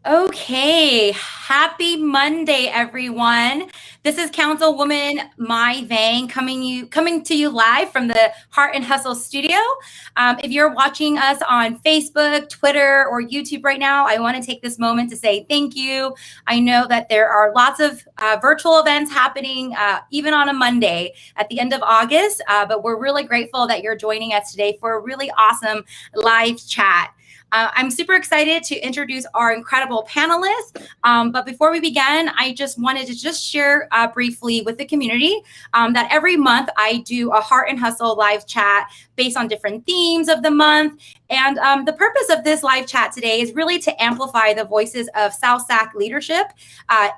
Okay, happy Monday, everyone. This is Councilwoman Mai Vang coming to you live from the Heart and Hustle studio. If you're watching us on Facebook, Twitter, or YouTube right now, I want to take this moment to say thank you. I know that there are lots of virtual events happening even on a Monday at the end of August, but we're really grateful that you're joining us today for a really awesome live chat. I'm super excited to introduce our incredible panelists. But before we begin, I just wanted to share briefly with the community that every month I do a Heart and Hustle live chat based on different themes of the month. And the purpose of this live chat today is really to amplify the voices of South Sac leadership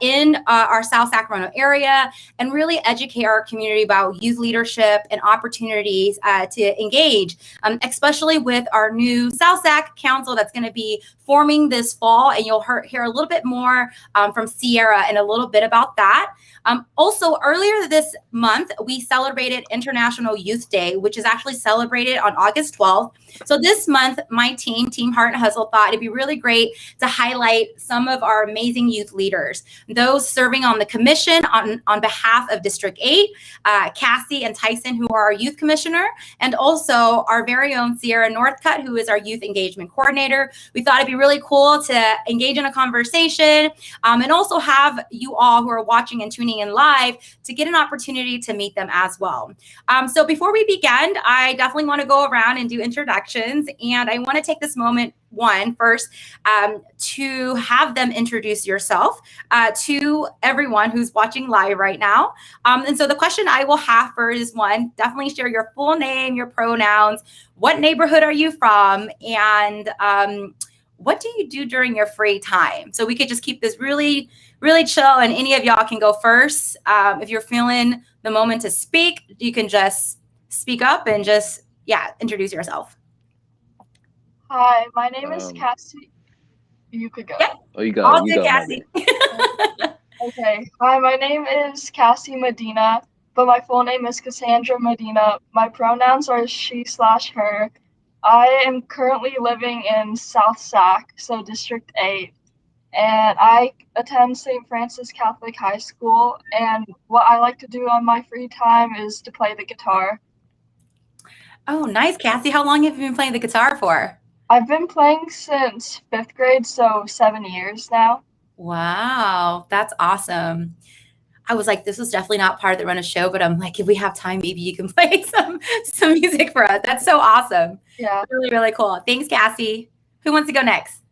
in our South Sacramento area and really educate our community about youth leadership and opportunities to engage, especially with our new South Sac Council that's going to be forming this fall. And you'll hear a little bit more from Sierra and a little bit about that. Also, earlier this month, we celebrated International Youth Day, which is actually celebrated on August 12th. So this month, my Team Heart and Hustle, thought it'd be really great to highlight some of our amazing youth leaders, those serving on the commission on behalf of District 8, Cassie and Tyson, who are our youth commissioner, and also our very own Sierra Northcutt, who is our youth engagement coordinator. We thought it'd be really cool to engage in a conversation and also have you all who are watching and tuning in live to get an opportunity to meet them as well. So before we begin, I definitely want to go around and do introductions, and I want to take this moment first to have them introduce yourself to everyone who's watching live right now. And so the question I will have first is definitely share your full name, your pronouns, what neighborhood are you from, and what do you do during your free time? So we could just keep this really, really chill, and any of y'all can go first. If you're feeling the moment to speak, you can just speak up and just, introduce yourself. Hi, my name is Cassie. You could go. Yeah. Oh, you go. All you good, go, Cassie. Okay. Hi, my name is Cassie Medina, but my full name is Cassandra Medina. My pronouns are she/her. I am currently living in South Sac, so District 8, and I attend St. Francis Catholic High School, and what I like to do on my free time is to play the guitar. Oh, nice, Cassie. How long have you been playing the guitar for? I've been playing since 5th grade, so 7 years now. Wow, that's awesome. I was like, this was definitely not part of the run of show, but I'm like, if we have time, maybe you can play some music for us. That's so awesome. Yeah. Really, really cool. Thanks, Cassie. Who wants to go next?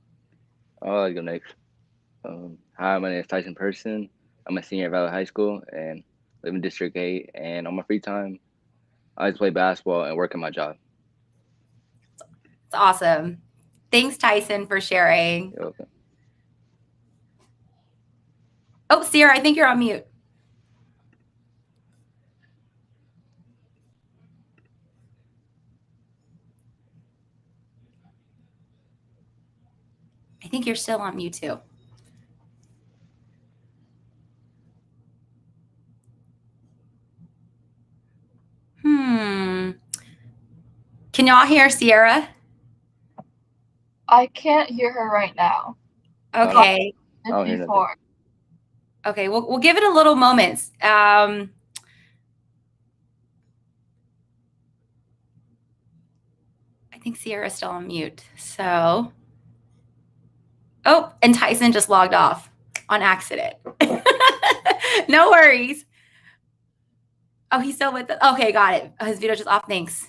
I'll go next. Hi, my name is Tyson Person. I'm a senior at Valley High School and live in District 8. And on my free time, I just play basketball and work at my job. It's awesome. Thanks, Tyson, for sharing. You're welcome. Oh, Sierra, I think you're on mute. I think you're still on mute too. Can y'all hear Sierra? I can't hear her right now. Okay. Before. Okay, we'll give it a little moment. I think Sierra's still on mute. So, and Tyson just logged off on accident. No worries. Oh, he's still with us. Okay, got it. His video just off. Thanks.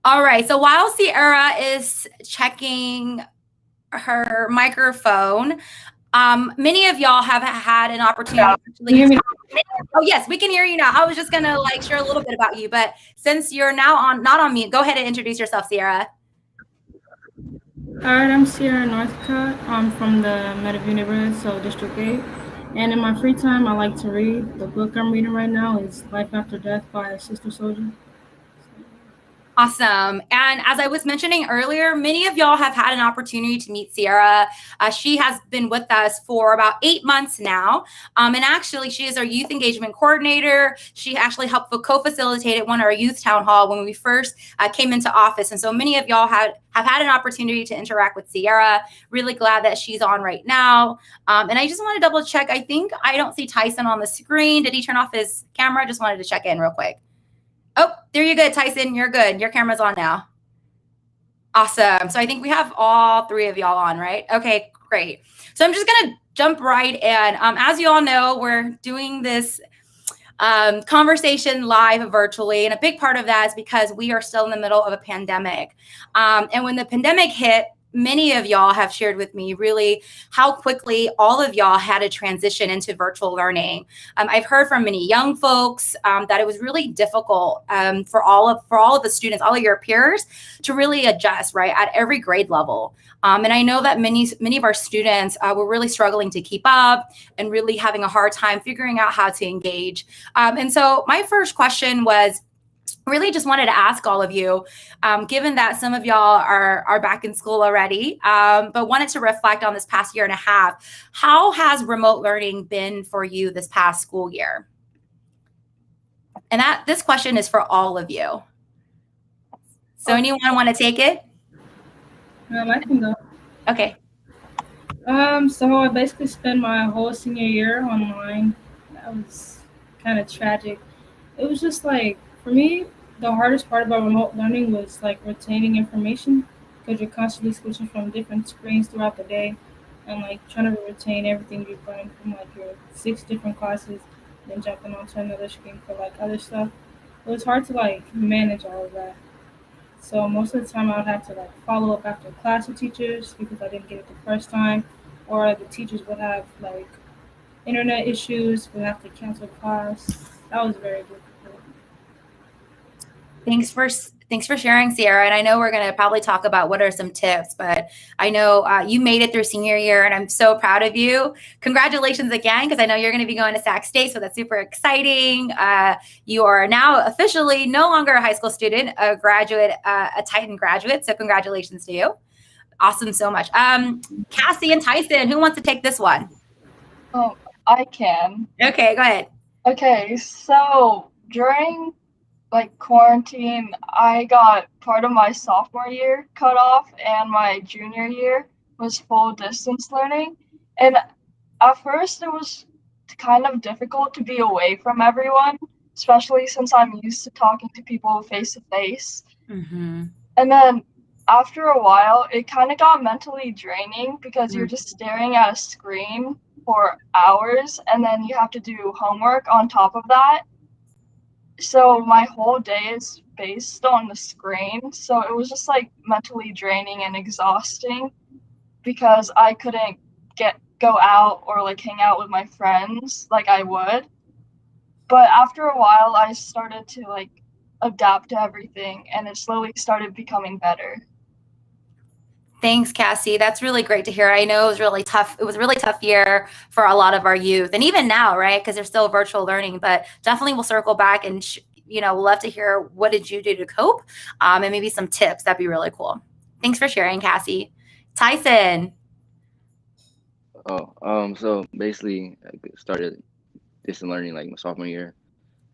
All right. So while Sierra is checking her microphone, many of y'all have had an opportunity to Oh, yes, we can hear you now. I was just going to share a little bit about you, but since you're now not on mute, go ahead and introduce yourself, Sierra. All right, I'm Sierra Northcutt. I'm from the Meadowview neighborhood, so District 8. And in my free time, I like to read. The book I'm reading right now is Life After Death by Sister Soldier. Awesome. And as I was mentioning earlier, many of y'all have had an opportunity to meet Sierra. She has been with us for about 8 months now. And actually, she is our youth engagement coordinator. She actually helped co-facilitate at one of our youth town hall when we first came into office. And so many of y'all have had an opportunity to interact with Sierra. Really glad that she's on right now. And I just want to double check. I think I don't see Tyson on the screen. Did he turn off his camera? Just wanted to check in real quick. Oh, there you go, Tyson. You're good. Your camera's on now. Awesome. So I think we have all three of y'all on, right? Okay, great. So I'm just going to jump right in. As you all know, we're doing this conversation live virtually. And a big part of that is because we are still in the middle of a pandemic. And when the pandemic hit, many of y'all have shared with me really how quickly all of y'all had to transition into virtual learning. I've heard from many young folks that it was really difficult for all of the students, all of your peers, to really adjust, right, at every grade level. And I know that many of our students were really struggling to keep up and really having a hard time figuring out how to engage. And so my first question was, really just wanted to ask all of you, given that some of y'all are back in school already, but wanted to reflect on this past year and a half. How has remote learning been for you this past school year? And this question is for all of you. So anyone want to take it? I can go. Okay. So I basically spent my whole senior year online. That was kind of tragic. It was just like, for me, the hardest part about remote learning was like retaining information, because you're constantly switching from different screens throughout the day and like trying to retain everything you've learned from like your 6 different classes, then jumping onto another screen for like other stuff. It was hard to like manage all of that. So most of the time I would have to like follow up after class with teachers because I didn't get it the first time, or the teachers would have like internet issues, would have to cancel class. That was very difficult. Thanks for sharing, Sierra. And I know we're going to probably talk about what are some tips, but I know you made it through senior year, and I'm so proud of you. Congratulations again, because I know you're going to be going to Sac State, so that's super exciting. You are now officially no longer a high school student, a graduate, a Titan graduate. So congratulations to you. Awesome, so much. Cassie and Tyson, who wants to take this one? Oh, I can. Okay, go ahead. Okay, so during like quarantine, I got part of my sophomore year cut off, and my junior year was full distance learning. And at first it was kind of difficult to be away from everyone, especially since I'm used to talking to people face to face. And then after a while, it kind of got mentally draining because you're just staring at a screen for hours, and then you have to do homework on top of that. So my whole day is based on the screen. So it was just like mentally draining and exhausting because I couldn't go out or like hang out with my friends like I would. But after a while, I started to like adapt to everything, and it slowly started becoming better. Thanks, Cassie. That's really great to hear. I know it was really tough. It was a really tough year for a lot of our youth, and even now, right? Because they're still virtual learning, but definitely we'll circle back and, we'll love to hear what did you do to cope, and maybe some tips. That'd be really cool. Thanks for sharing, Cassie. Tyson. So basically I started distance learning like my sophomore year,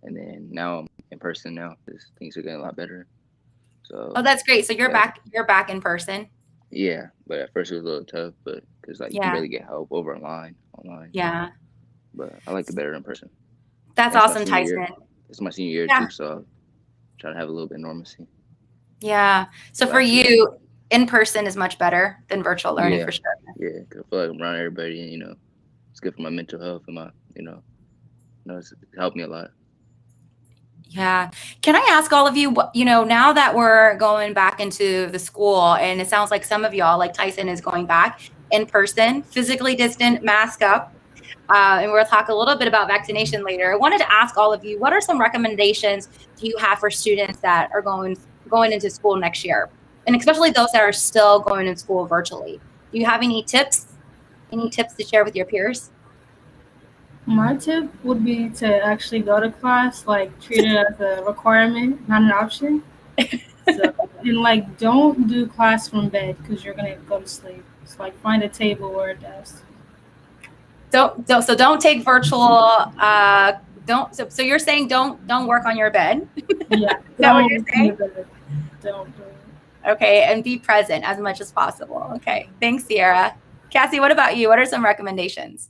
and then now I'm in person now because things are getting a lot better. So. Oh, that's great. So you're back in person. Yeah, but at first it was a little tough, but because you can really get help over online. Yeah. But I like it better in person. That's awesome, Tyson. It's my senior year too, so I'm trying to have a little bit of normalcy. Yeah. So for you, in person is much better than virtual learning for sure. Yeah, because I feel like I'm around everybody, and it's good for my mental health and my, it's helped me a lot. Yeah. Can I ask all of you, now that we're going back into the school, and it sounds like some of y'all, like Tyson, is going back in person, physically distant, mask up, and we'll talk a little bit about vaccination later. I wanted to ask all of you, what are some recommendations do you have for students that are going into school next year? And especially those that are still going to school virtually. Do you have any tips? Any tips to share with your peers? My tip would be to actually go to class, like treat it as a requirement, not an option. So, and like, don't do class from bed because you're gonna go to sleep. It's like find a table or a desk. Don't take virtual. Don't. So you're saying don't work on your bed. Yeah, Is that what you're don't saying? do it. Don't do it. Okay, and be present as much as possible. Okay, thanks, Sierra. Cassie, what about you? What are some recommendations?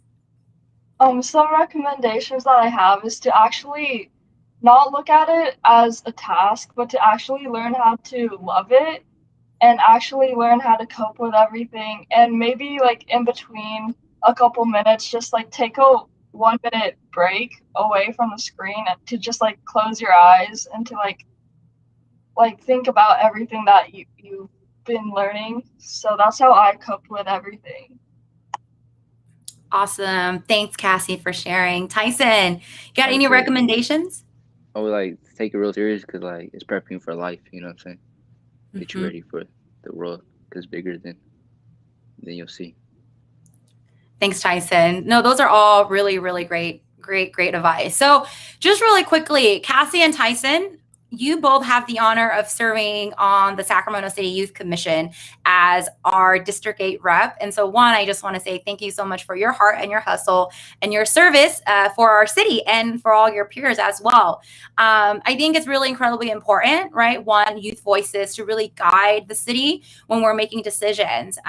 Some recommendations that I have is to actually not look at it as a task, but to actually learn how to love it and actually learn how to cope with everything. And maybe like in between a couple minutes, just like take a 1 minute break away from the screen and to just like close your eyes and to like think about everything that you've been learning. So that's how I cope with everything. Awesome. Thanks, Cassie, for sharing. Tyson, got any Okay. recommendations? I would like take it real serious because like it's prepping you for life. You know what I'm saying? Get you Mhm. ready for the world because bigger than you'll see. Thanks, Tyson. No, those are all really, really great advice. So just really quickly, Cassie and Tyson, you both have the honor of serving on the Sacramento City Youth Commission as our District 8 rep. And so one, I just want to say thank you so much for your heart and your hustle and your service for our city and for all your peers as well. I think it's really incredibly important, right? One, youth voices to really guide the city when we're making decisions.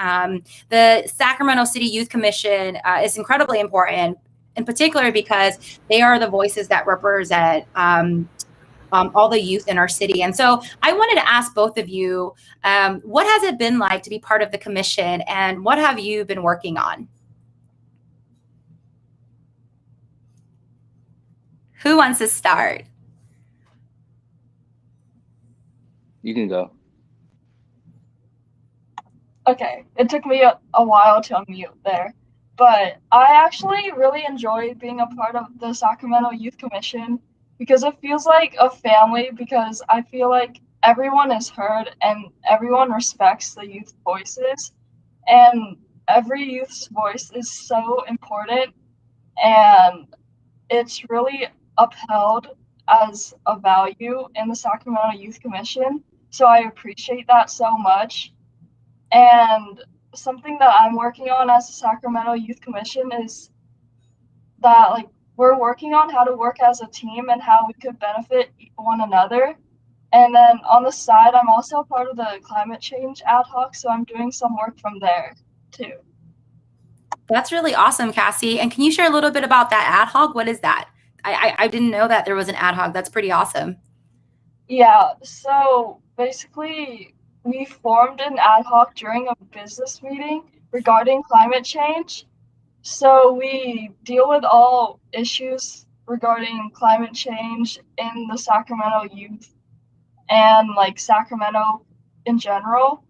The Sacramento City Youth Commission is incredibly important, in particular because they are the voices that represent all the youth in our city. And so I wanted to ask both of you, what has it been like to be part of the commission and what have you been working on? Who wants to start? You can go. Okay, it took me a while to unmute there, but I actually really enjoy being a part of the Sacramento Youth Commission because it feels like a family because I feel like everyone is heard and everyone respects the youth voices and every youth's voice is so important and it's really upheld as a value in the Sacramento Youth Commission. So I appreciate that so much. And something that I'm working on as a Sacramento Youth Commission is that like we're working on how to work as a team and how we could benefit one another. And then on the side, I'm also part of the climate change ad hoc, so I'm doing some work from there too. That's really awesome, Cassie. And can you share a little bit about that ad hoc? What is that? I didn't know that there was an ad hoc. That's pretty awesome. Yeah, so basically, we formed an ad hoc during a business meeting regarding climate change. So we deal with all issues regarding climate change in the Sacramento youth and like Sacramento in general.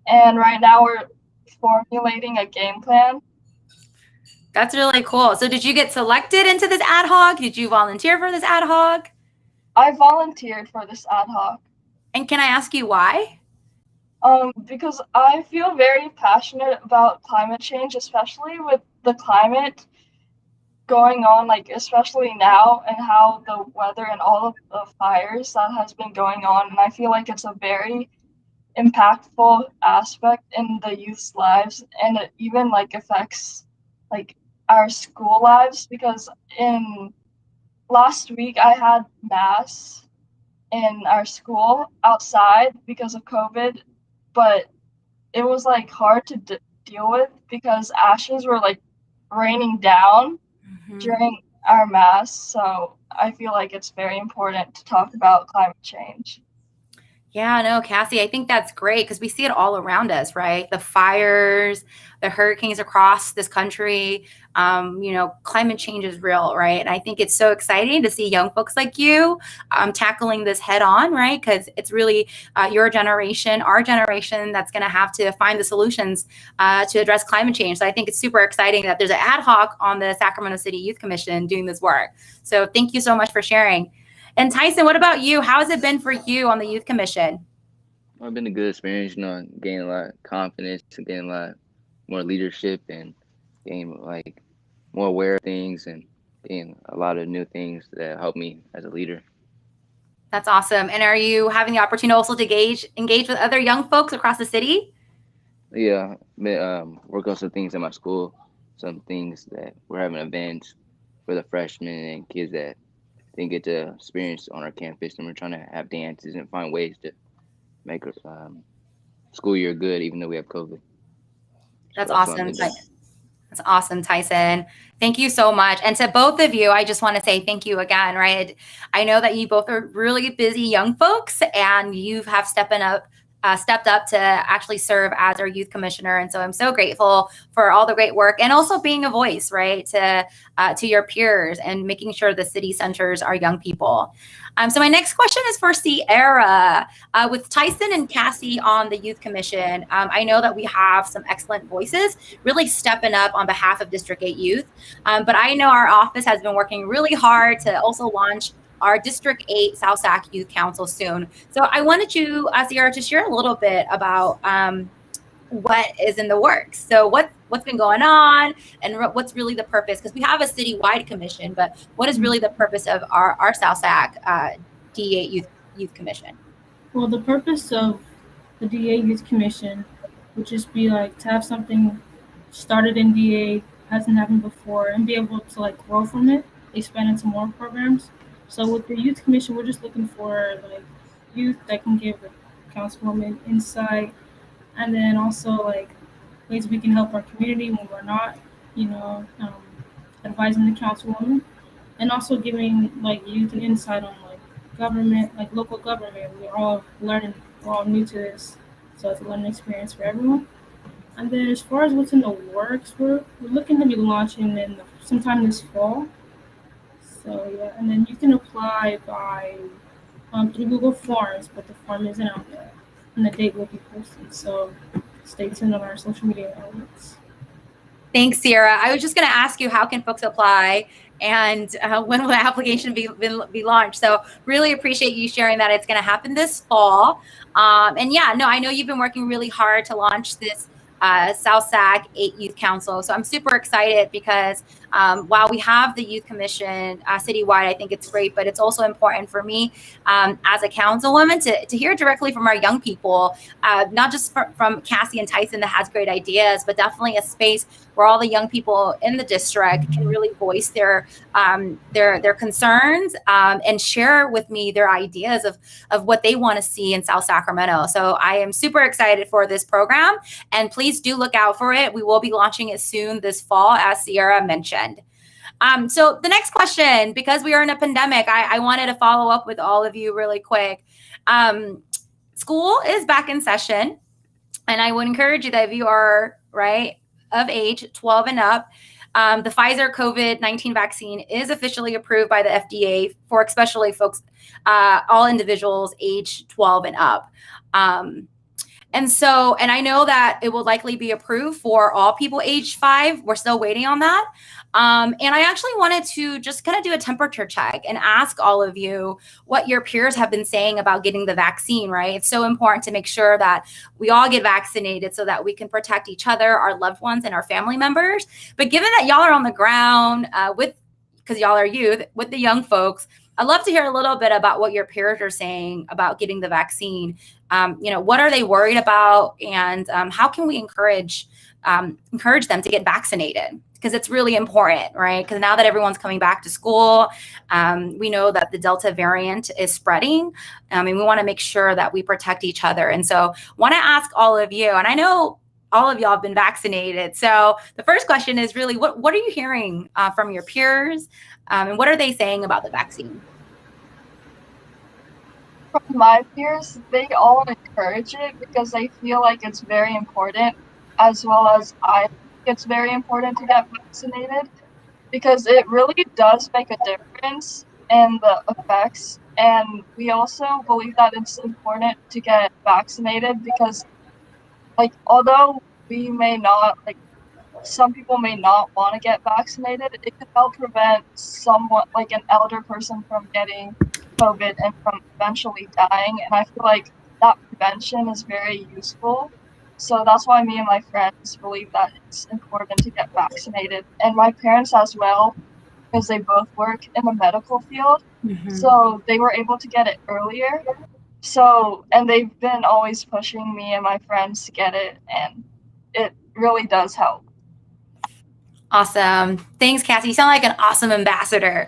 And right now we're formulating a game plan. That's really cool. So did you get selected into this ad hoc? Did you volunteer for this ad hoc? I volunteered for this ad hoc. And can I ask you why? Because I feel very passionate about climate change, especially with the climate going on, like especially now, and how the weather and all of the fires that has been going on. And I feel like it's a very impactful aspect in the youth's lives, and it even like affects like our school lives because in last week I had mass in our school outside because of COVID, but it was like hard to deal with because ashes were like raining down during our mass. So I feel like it's very important to talk about climate change. Yeah, no, Cassie, I think that's great because we see it all around us, right? The fires, the hurricanes across this country. Climate change is real, right? And I think it's so exciting to see young folks like you tackling this head on, right? Because it's really your generation, our generation, that's going to have to find the solutions to address climate change. So I think it's super exciting that there's an ad hoc on the Sacramento City Youth Commission doing this work. So thank you so much for sharing. And Tyson, what about you? How has it been for you on the Youth Commission? It's been a good experience, gaining a lot of confidence and getting a lot more leadership and getting like more aware of things and getting a lot of new things that help me as a leader. That's awesome. And are you having the opportunity also to engage with other young folks across the city? Yeah, work on some things at my school, some things that we're having events for the freshmen and kids that didn't get to experience on our campus, and we're trying to have dances and find ways to make school year good, even though we have COVID. That's So awesome. That's awesome, Tyson. Thank you so much. And to both of you, I just want to say thank you again, right? I know that you both are really busy young folks, and you have stepped up to actually serve as our youth commissioner. And so I'm so grateful for all the great work, and also being a voice, right, to your peers and making sure the city centers our young people. So my next question is for Sierra. With Tyson and Cassie on the Youth Commission, I know that we have some excellent voices really stepping up on behalf of District 8 youth. But I know our office has been working really hard to also launch our District 8 South Sac Youth Council soon. So I wanted you, Sierra, to share a little bit about what is in the works. So what's been going on, and what's really the purpose? Because we have a citywide commission, but what is really the purpose of our South Sac D8 Youth Commission? Well, the purpose of the DA Youth Commission would just be like to have something started in DA, hasn't happened before, and be able to like grow from it, expand into more programs. So with the Youth Commission, we're just looking for like youth that can give the councilwoman insight, and then also like ways we can help our community when we're not, advising the councilwoman, and also giving like youth an insight on like government, like local government. We're all learning, we're all new to this, so it's a learning experience for everyone. And then as far as what's in the works, we're looking to be launching in sometime this fall. So yeah, and then you can apply by through Google Forms, but the form isn't out yet, and the date will be posted. So stay tuned on our social media outlets. Thanks, Sierra. I was just going to ask you, how can folks apply, and when will the application be launched? So really appreciate you sharing that it's going to happen this fall. And yeah, no, I know you've been working really hard to launch this South Sac 8 Youth Council. So I'm super excited because while we have the Youth Commission citywide, I think it's great, but it's also important for me as a councilwoman to hear directly from our young people, not just from Cassie and Tyson that has great ideas, but definitely a space where all the young people in the district can really voice their concerns and share with me their ideas of what they want to see in South Sacramento. So I am super excited for this program, and please do look out for it. We will be launching it soon this fall, as Sierra mentioned. So the next question, because we are in a pandemic, I wanted to follow up with all of you really quick. School is back in session, and I would encourage you that if you are of age 12 and up, the Pfizer COVID-19 vaccine is officially approved by the FDA for especially folks, all individuals age 12 and up. And I know that it will likely be approved for all people age 5. We're still waiting on that. And I actually wanted to just kind of do a temperature check and ask all of you what your peers have been saying about getting the vaccine, right? It's so important to make sure that we all get vaccinated so that we can protect each other, our loved ones, and our family members. But given that y'all are on the ground because y'all are youth, with the young folks, I'd love to hear a little bit about what your peers are saying about getting the vaccine. What are they worried about, and how can we encourage them to get vaccinated? Because it's really important, right? Because now that everyone's coming back to school, we know that the Delta variant is spreading, and we want to make sure that we protect each other. And so want to ask all of you, and I know all of y'all have been vaccinated. So the first question is really, what are you hearing from your peers, and what are they saying about the vaccine? From my peers, they all encourage it because they feel like it's very important, as well as I think it's very important to get vaccinated because it really does make a difference in the effects. And we also believe that it's important to get vaccinated because, although we may not, some people may not want to get vaccinated, it could help prevent someone, like an elder person, from getting COVID and from eventually dying. And I feel like that prevention is very useful. So that's why me and my friends believe that it's important to get vaccinated. And my parents as well, because they both work in the medical field. Mhm. So they were able to get it earlier. So, and they've been always pushing me and my friends to get it, and it really does help. Awesome. Thanks, Cassie. You sound like an awesome ambassador.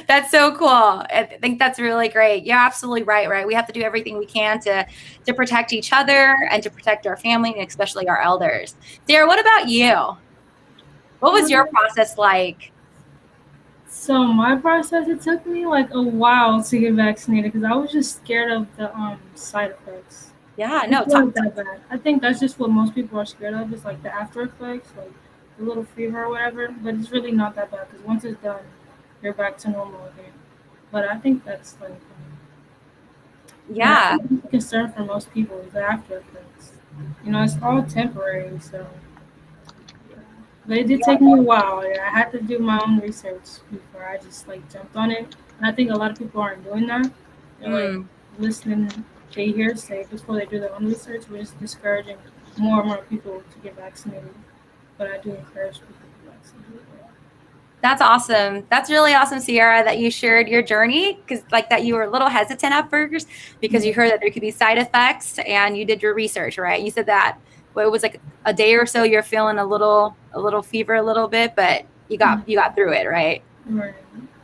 That's so cool. I think that's really great. You're absolutely right? We have to do everything we can to protect each other and to protect our family, and especially our elders. Sarah, what about you? What was your process like? So my process, it took me like a while to get vaccinated because I was just scared of the side effects. Yeah, no, It's not that bad. I think that's just what most people are scared of, is like the after effects, like a little fever or whatever. But it's really not that bad because once it's done, you're back to normal again. But I think that's like yeah. a concern for most people is the after effects. You know, it's all temporary, so. But it did take me a while. I had to do my own research before I just like jumped on it. And I think a lot of people aren't doing that. They're like listening, they hear say before they do their own research. We're just discouraging more and more people to get vaccinated. But I do encourage people to get vaccinated. That's awesome. That's really awesome, Sierra, that you shared your journey, because like that you were a little hesitant at first because you heard that there could be side effects and you did your research, right? You said that it was like a day or so you're feeling a little fever a little bit, but you got through it, right? Right.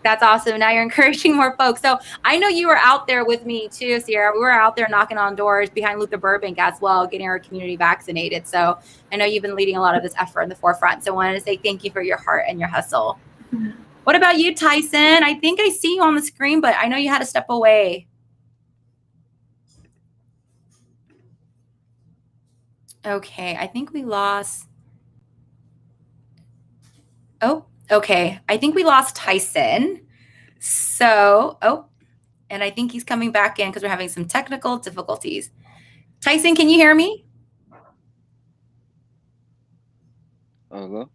That's awesome. Now you're encouraging more folks. So I know you were out there with me too, Sierra. We were out there knocking on doors behind Luther Burbank as well, getting our community vaccinated. So I know you've been leading a lot of this effort in the forefront. So I wanted to say thank you for your heart and your hustle. Mm-hmm. What about you, Tyson? I think I see you on the screen, but I know you had to step away. Okay, I think we lost. Oh, okay. I think we lost Tyson. So, and I think he's coming back in because we're having some technical difficulties. Tyson, can you hear me? Hello?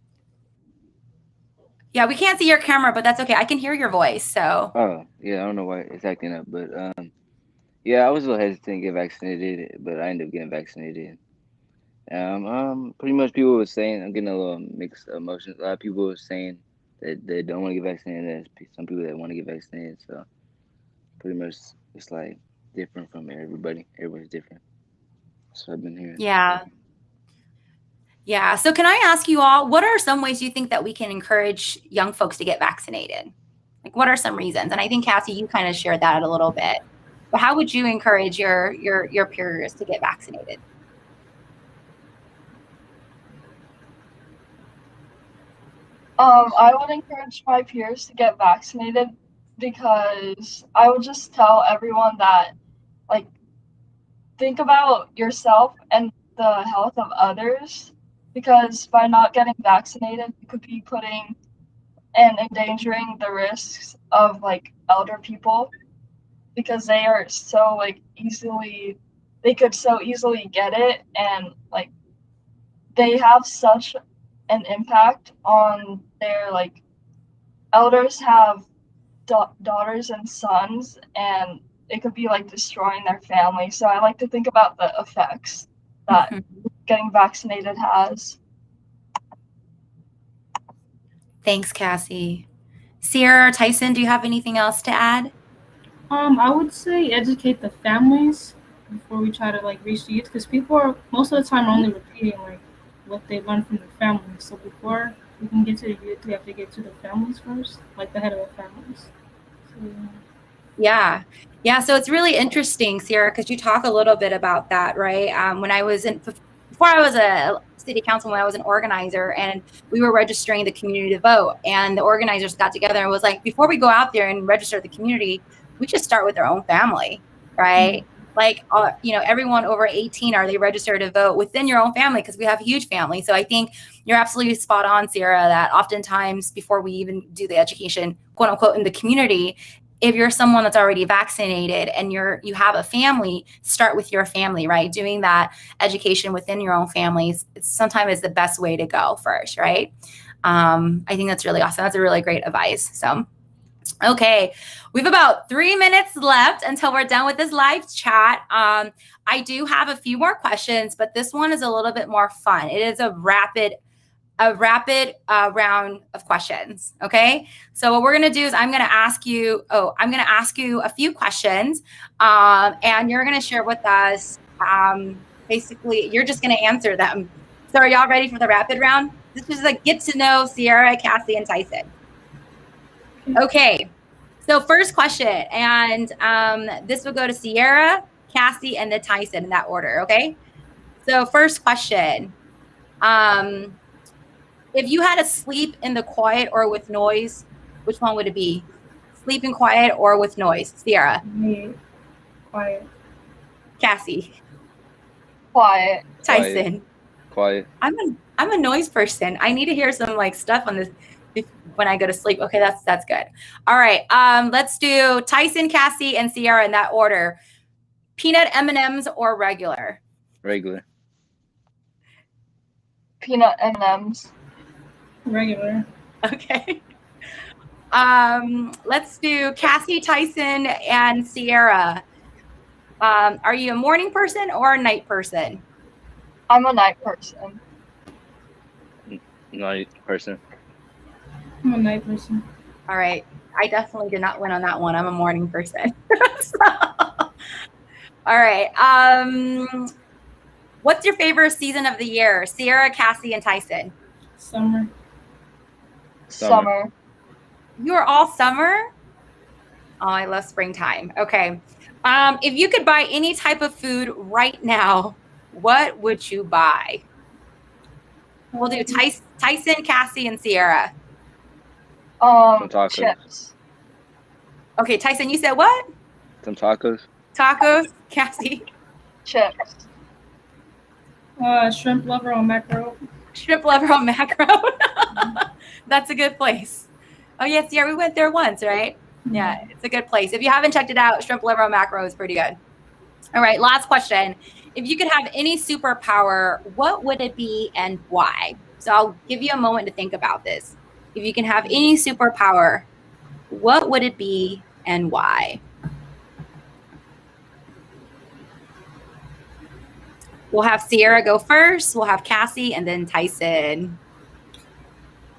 Yeah, we can't see your camera, but that's okay. I can hear your voice. So. Oh, yeah, I don't know why it's acting up, but yeah, I was a little hesitant to get vaccinated, but I ended up getting vaccinated. Pretty much people were saying, I'm getting a little mixed emotions. A lot of people were saying that they don't want to get vaccinated. There's some people that want to get vaccinated. So pretty much it's like different from everybody. Everybody's different. So I've been hearing. Yeah. Yeah. So can I ask you all, what are some ways you think that we can encourage young folks to get vaccinated? Like, what are some reasons? And I think, Cassie, you kind of shared that a little bit. But how would you encourage your peers to get vaccinated? I would encourage my peers to get vaccinated because I would just tell everyone that, like, think about yourself and the health of others, because by not getting vaccinated, you could be putting and endangering the risks of like elder people, because they are so like they could so easily get it, and like they have such an impact on their like elders have daughters and sons, and it could be like destroying their family. So I like to think about the effects that getting vaccinated has. Thanks, Cassie. Sierra or Tyson, do you have anything else to add? I would say educate the families before we try to like reach the youth, because people are most of the time only repeating like what they learned from their families. So before we can get to the youth, we have to get to the families first, like the head of the families. So, yeah. So it's really interesting, Sierra, because you talk a little bit about that, right? When I was before I was a city councilman, I was an organizer, and we were registering the community to vote. And the organizers got together and was like, before we go out there and register the community, we should start with our own family, right? Like, everyone over 18, are they registered to vote within your own family? Because we have a huge family. So I think you're absolutely spot on, Sierra, that oftentimes before we even do the education, quote unquote, in the community, if you're someone that's already vaccinated and you have a family, start with your family, right? Doing that education within your own families, sometimes is the best way to go first, right? I think that's really awesome. That's a really great advice. So, okay, we have about 3 minutes left until we're done with this live chat. I do have a few more questions, but this one is a little bit more fun. It is a rapid a rapid round of questions. Okay. So what we're going to do is I'm going to ask you a few questions, and you're going to share with us. Basically, you're just going to answer them. So are y'all ready for the rapid round? This is a get to know Sierra, Cassie, and Tyson. Okay. So first question, and this will go to Sierra, Cassie, and then Tyson in that order. Okay. So first question. If you had to sleep in the quiet or with noise, which one would it be? Sleep in quiet or with noise? Sierra. Me. Quiet. Cassie. Quiet. Tyson. Quiet. I'm a noise person. I need to hear some like stuff on this when I go to sleep. Okay, that's good. All right. Let's do Tyson, Cassie, and Sierra in that order. Peanut M&Ms or regular? Regular. Peanut M&Ms. Regular. Okay. Let's do Cassie, Tyson, and Sierra. Are you a morning person or a night person? I'm a night person. Night person. I'm a night person. All right. I definitely did not win on that one. I'm a morning person. All right. What's your favorite season of the year? Sierra, Cassie, and Tyson. Summer. Summer. You are all summer? Oh, I love springtime. Okay. If you could buy any type of food right now, what would you buy? We'll do Tyson, Cassie, and Sierra. Some tacos. Chips. Okay, Tyson, you said what? Some tacos. Tacos, Cassie. Chips. Shrimp lover on macro. Shrimp lover on macro. That's a good place. Oh yes, yeah, we went there once, right? Yeah, it's a good place. If you haven't checked it out, Shrimp liver on macro is pretty good. All right, last question. If you could have any superpower, what would it be and why? So I'll give you a moment to think about this. If you can have any superpower, what would it be and why? We'll have Sierra go first. We'll have Cassie and then Tyson.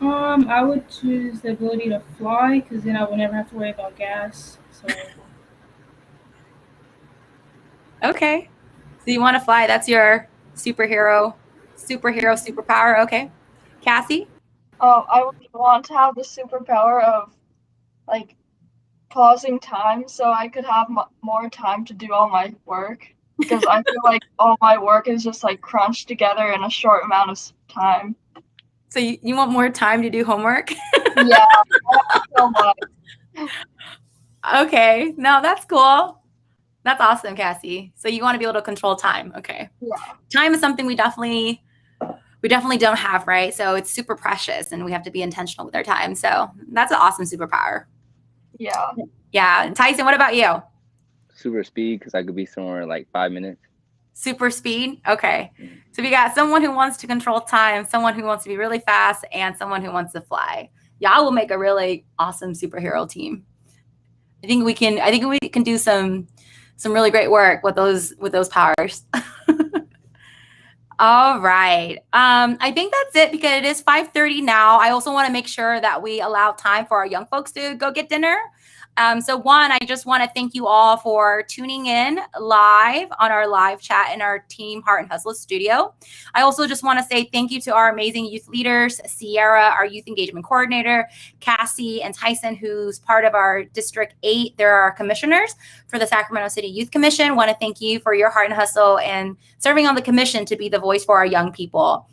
I would choose the ability to fly because then I would never have to worry about gas. So Okay. So you want to fly. That's your superpower. Okay. Cassie? I would want to have the superpower of like pausing time so I could have more time to do all my work, because I feel like all my work is just like crunched together in a short amount of time. So you want more time to do homework? Yeah, so much. Okay. No, that's cool. That's awesome, Cassie. So you want to be able to control time. Okay. Yeah. Time is something we definitely don't have, right? So it's super precious and we have to be intentional with our time. So that's an awesome superpower. Yeah. Yeah. And Tyson, what about you? Super speed, because I could be somewhere in like 5 minutes. Super speed? Okay. So we got someone who wants to control time, someone who wants to be really fast, and someone who wants to fly. Y'all will make a really awesome superhero team. I think we can do some really great work with those powers. All right. I think that's it because it is 5:30 now. I also want to make sure that we allow time for our young folks to go get dinner. So one, I just want to thank you all for tuning in live on our live chat in our Team Heart and Hustle studio. I also just want to say thank you to our amazing youth leaders, Sierra, our youth engagement coordinator, Cassie, and Tyson, who's part of our District 8. They're our commissioners for the Sacramento City Youth Commission. Want to thank you for your heart and hustle and serving on the commission to be the voice for our young people.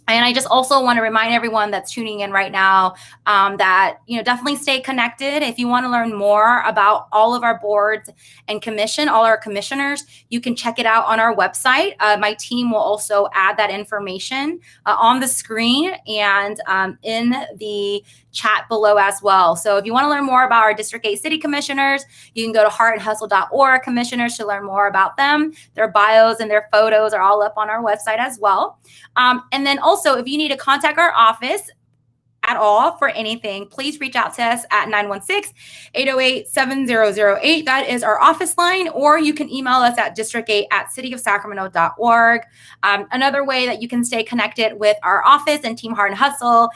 And I just also want to remind everyone that's tuning in right now that, definitely stay connected. If you want to learn more about all of our boards and all our commissioners, you can check it out on our website. My team will also add that information on the screen and in the chat below as well. So if you want to learn more about our District 8 City Commissioners, you can go to heartandhustle.org commissioners to learn more about them. Their bios and their photos are all up on our website as well. And then also, if you need to contact our office, at all for anything, please reach out to us at 916-808-7008. That is our office line, or you can email us at district8@cityofsacramento.org. Another way that you can stay connected with our office and Team Heart and Hustle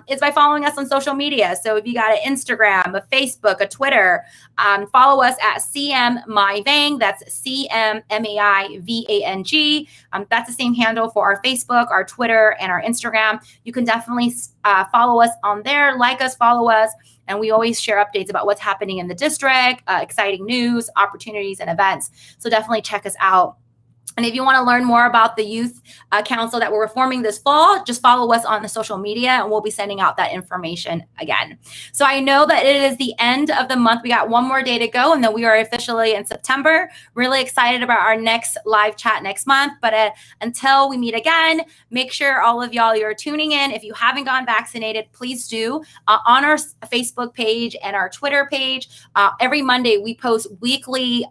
is by following us on social media. So if you got an Instagram, a Facebook, a Twitter, follow us at CMMyVang. That's CMMAIVANG. That's the same handle for our Facebook, our Twitter, and our Instagram. You can definitely follow us on there, like us, follow us, and we always share updates about what's happening in the district, exciting news, opportunities, and events. So definitely check us out. And if you want to learn more about the youth council that we're reforming this fall, just follow us on the social media and we'll be sending out that information again. So I know that it is the end of the month. We got one more day to go and then we are officially in September. Really excited about our next live chat next month. But until we meet again, make sure all of y'all, you're tuning in. If you haven't gotten vaccinated, please do. On our Facebook page and our Twitter page, every Monday we post weekly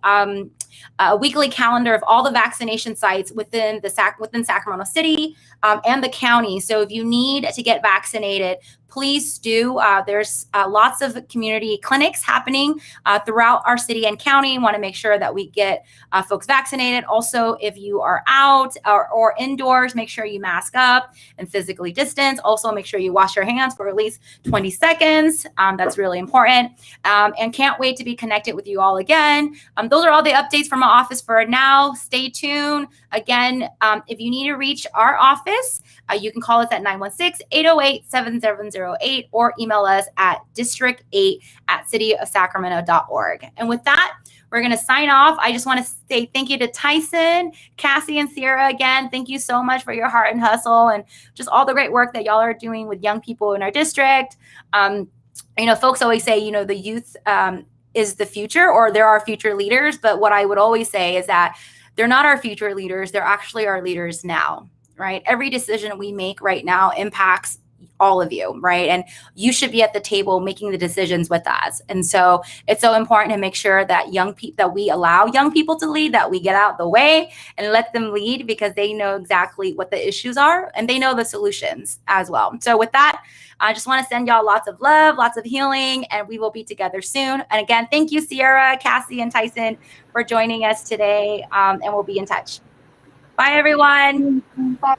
calendar of all the vaccination sites within Sacramento City and the county. So if you need to get vaccinated, please do. There's lots of community clinics happening throughout our city and county. Want to make sure that we get folks vaccinated. Also, if you are out or indoors, make sure you mask up and physically distance. Also, make sure you wash your hands for at least 20 seconds. That's really important. And can't wait to be connected with you all again. Those are all the updates from our office for now. Stay tuned. Again, if you need to reach our office, you can call us at 916-808-7708 or email us at district8@cityofsacramento.org. And with that, we're going to sign off. I just want to say thank you to Tyson, Cassie, and Sierra again. Thank you so much for your heart and hustle and just all the great work that y'all are doing with young people in our district. Folks always say, the youth is the future, or they're our future leaders. But what I would always say is that they're not our future leaders. They're actually our leaders now, right? Every decision we make right now impacts all of you, right? And you should be at the table making the decisions with us. And so it's so important to make sure that that we allow young people to lead, that we get out the way and let them lead, because they know exactly what the issues are and they know the solutions as well. So with that, I just want to send y'all lots of love, lots of healing, and we will be together soon. And again, thank you, Sierra, Cassie, and Tyson for joining us today. And we'll be in touch. Bye, everyone. Bye.